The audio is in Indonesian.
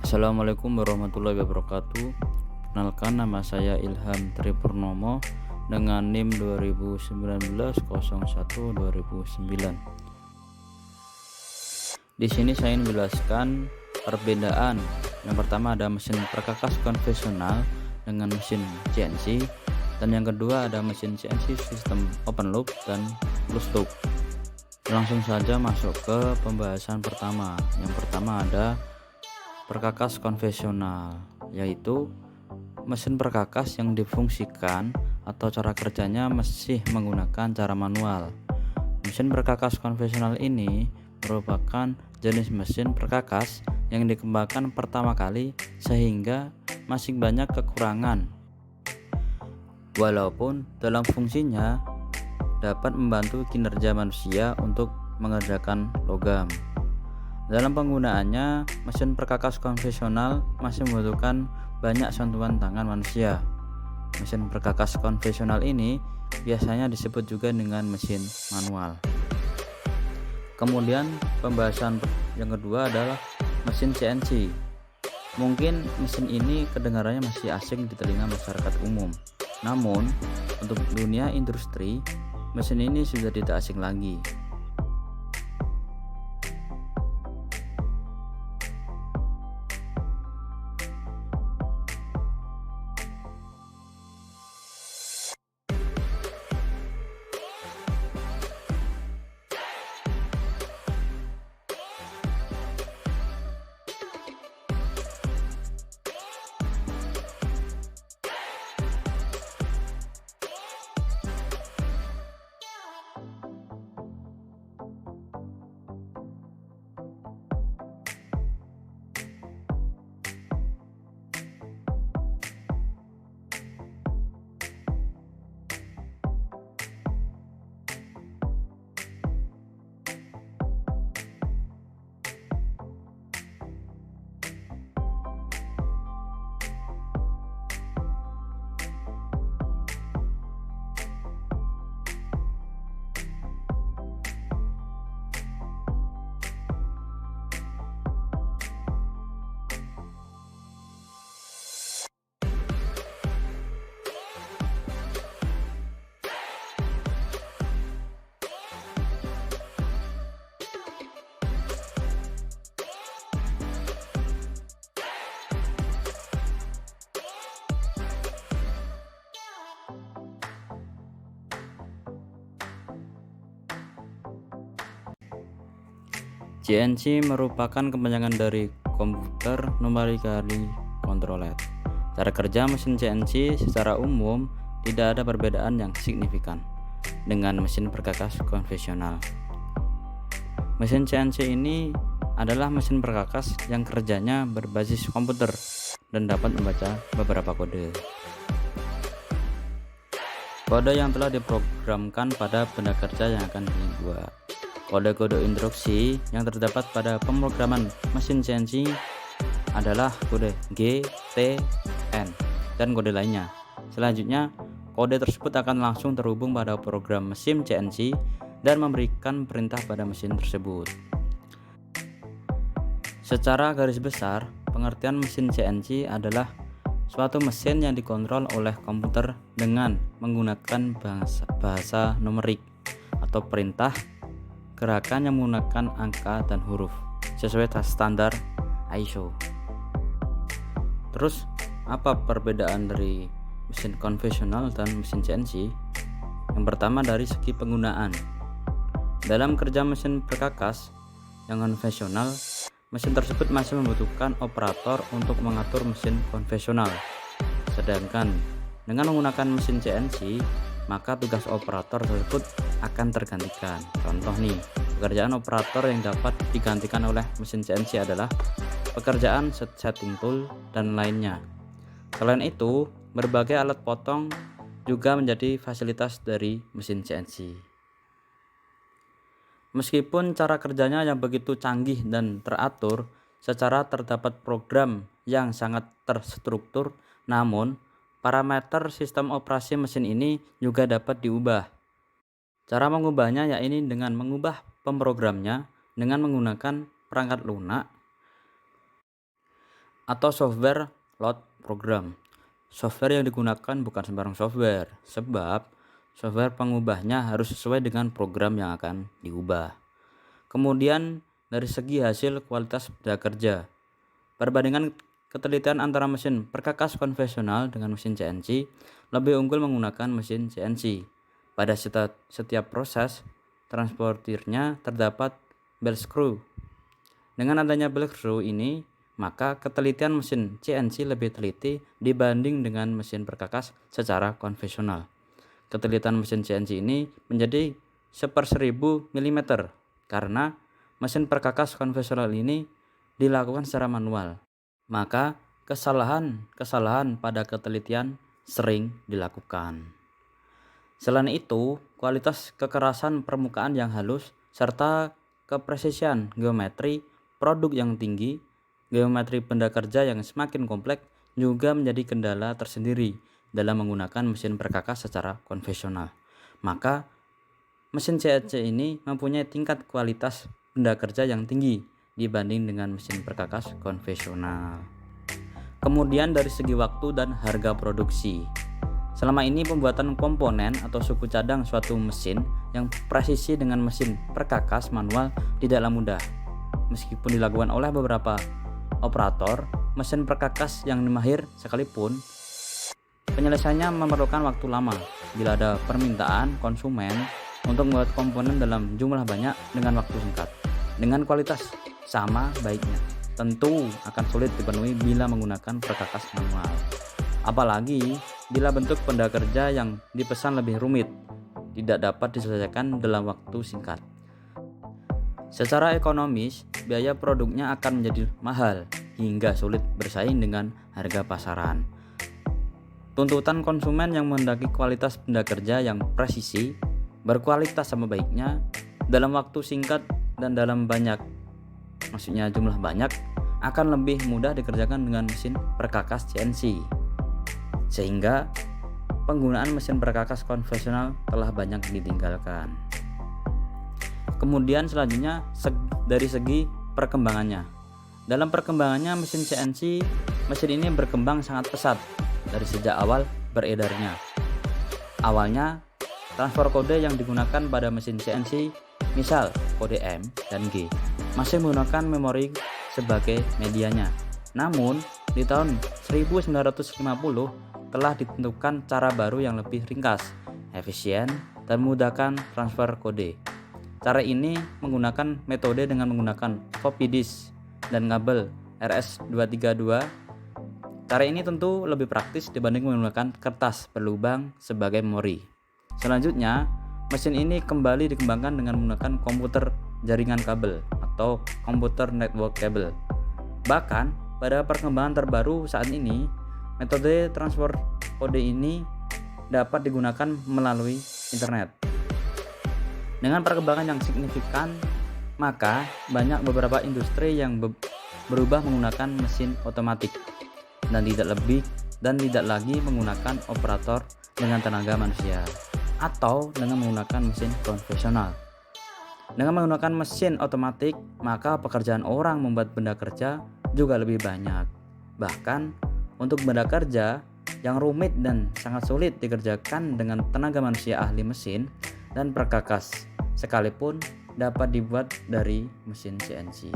Assalamualaikum warahmatullahi wabarakatuh. Kenalkan, nama saya Ilham Tripurnomo dengan NIM 2019 01 2009. Di sini saya menjelaskan perbedaan. Yang pertama ada mesin perkakas konvensional dengan mesin CNC, dan yang kedua ada mesin CNC sistem open loop dan closed loop. Langsung saja masuk ke pembahasan pertama. Yang pertama ada perkakas konvensional, yaitu mesin perkakas yang difungsikan atau cara kerjanya masih menggunakan cara manual. Mesin perkakas konvensional ini merupakan jenis mesin perkakas yang dikembangkan pertama kali sehingga masih banyak kekurangan, walaupun dalam fungsinya dapat membantu kinerja manusia untuk mengerjakan logam. Dalam penggunaannya, mesin perkakas konvensional masih membutuhkan banyak sentuhan tangan manusia. Mesin perkakas konvensional ini biasanya disebut juga dengan mesin manual. Kemudian pembahasan yang kedua adalah mesin CNC. Mungkin mesin ini kedengarannya masih asing di telinga masyarakat umum. Namun, untuk dunia industri, mesin ini sudah tidak asing lagi. CNC merupakan kepanjangan dari komputer numerically controlled. Cara kerja mesin CNC secara umum tidak ada perbedaan yang signifikan dengan mesin perkakas konvensional. Mesin CNC ini adalah mesin perkakas yang kerjanya berbasis komputer dan dapat membaca beberapa kode. Kode yang telah diprogramkan pada benda kerja yang akan dibuat. Kode-kode instruksi yang terdapat pada pemrograman mesin CNC adalah kode G, T, N, dan kode lainnya. Selanjutnya, kode tersebut akan langsung terhubung pada program mesin CNC dan memberikan perintah pada mesin tersebut. Secara garis besar, pengertian mesin CNC adalah suatu mesin yang dikontrol oleh komputer dengan menggunakan bahasa numerik atau perintah gerakan yang menggunakan angka dan huruf sesuai standar ISO. Terus, apa perbedaan dari mesin konvensional dan mesin CNC? Yang pertama, dari segi penggunaan. Dalam kerja mesin perkakas yang konvensional, mesin tersebut masih membutuhkan operator untuk mengatur mesin konvensional. Sedangkan dengan menggunakan mesin CNC, maka tugas operator tersebut akan tergantikan. Contoh nih, pekerjaan operator yang dapat digantikan oleh mesin CNC adalah pekerjaan setting tool dan lainnya. Selain itu, berbagai alat potong juga menjadi fasilitas dari mesin CNC. Meskipun cara kerjanya yang begitu canggih dan teratur, secara terdapat program yang sangat terstruktur, namun parameter sistem operasi mesin ini juga dapat diubah. Cara mengubahnya yaitu dengan mengubah pemrogramnya dengan menggunakan perangkat lunak. atau software load program. Software yang digunakan bukan sembarang software, sebab software pengubahnya harus sesuai dengan program yang akan diubah. Kemudian dari segi hasil kualitas benda kerja, perbandingan ketelitian antara mesin perkakas konvensional dengan mesin CNC lebih unggul menggunakan mesin CNC. Pada setiap proses transportirnya terdapat bell screw. Dengan adanya bell screw ini, maka ketelitian mesin CNC lebih teliti dibanding dengan mesin perkakas secara konvensional. Ketelitian mesin CNC ini menjadi 1/1000 mm karena mesin perkakas konvensional ini dilakukan secara manual. Maka kesalahan pada ketelitian sering dilakukan. Selain itu, kualitas kekerasan permukaan yang halus serta kepresisian geometri produk yang tinggi, geometri benda kerja yang semakin kompleks juga menjadi kendala tersendiri dalam menggunakan mesin perkakas secara konvensional. Maka mesin CNC ini mempunyai tingkat kualitas benda kerja yang tinggi dibanding dengan mesin perkakas konvensional. Kemudian dari segi waktu dan harga produksi. Selama ini pembuatan komponen atau suku cadang suatu mesin yang presisi dengan mesin perkakas manual tidaklah mudah. Meskipun dilakukan oleh beberapa operator mesin perkakas yang mahir sekalipun, penyelesaiannya memerlukan waktu lama bila ada permintaan konsumen untuk membuat komponen dalam jumlah banyak dengan waktu singkat dengan kualitas sama baiknya. Tentu akan sulit dipenuhi bila menggunakan perkakas manual. Apalagi bila bentuk benda kerja yang dipesan lebih rumit, tidak dapat diselesaikan dalam waktu singkat. Secara ekonomis, biaya produknya akan menjadi mahal hingga sulit bersaing dengan harga pasaran. Tuntutan konsumen yang menghendaki kualitas benda kerja yang presisi, berkualitas sama baiknya, dalam waktu singkat dan dalam banyak, maksudnya jumlah banyak, akan lebih mudah dikerjakan dengan mesin perkakas CNC. Sehingga penggunaan mesin perkakas konvensional telah banyak ditinggalkan. Kemudian selanjutnya dari segi perkembangannya. Dalam perkembangannya mesin CNC, mesin ini berkembang sangat pesat dari sejak awal beredarnya. Awalnya transfer kode yang digunakan pada mesin CNC, misal kode M dan G, masih menggunakan memori sebagai medianya. Namun di tahun 1950 telah ditentukan cara baru yang lebih ringkas, efisien, dan memudahkan transfer kode. Cara ini menggunakan metode dengan menggunakan floppy disk dan kabel RS-232. Cara ini tentu lebih praktis dibanding menggunakan kertas berlubang sebagai memori. Selanjutnya, mesin ini kembali dikembangkan dengan menggunakan komputer jaringan kabel atau komputer network cable. Bahkan, pada perkembangan terbaru saat ini, metode transfer kode ini dapat digunakan melalui internet. Dengan perkembangan yang signifikan, maka banyak beberapa industri yang berubah menggunakan mesin otomatik dan tidak lagi menggunakan operator dengan tenaga manusia atau dengan menggunakan mesin konvensional. Dengan menggunakan mesin otomatik, maka pekerjaan orang membuat benda kerja juga lebih banyak. Bahkan untuk benda kerja yang rumit dan sangat sulit dikerjakan dengan tenaga manusia ahli mesin dan perkakas, sekalipun dapat dibuat dari mesin CNC.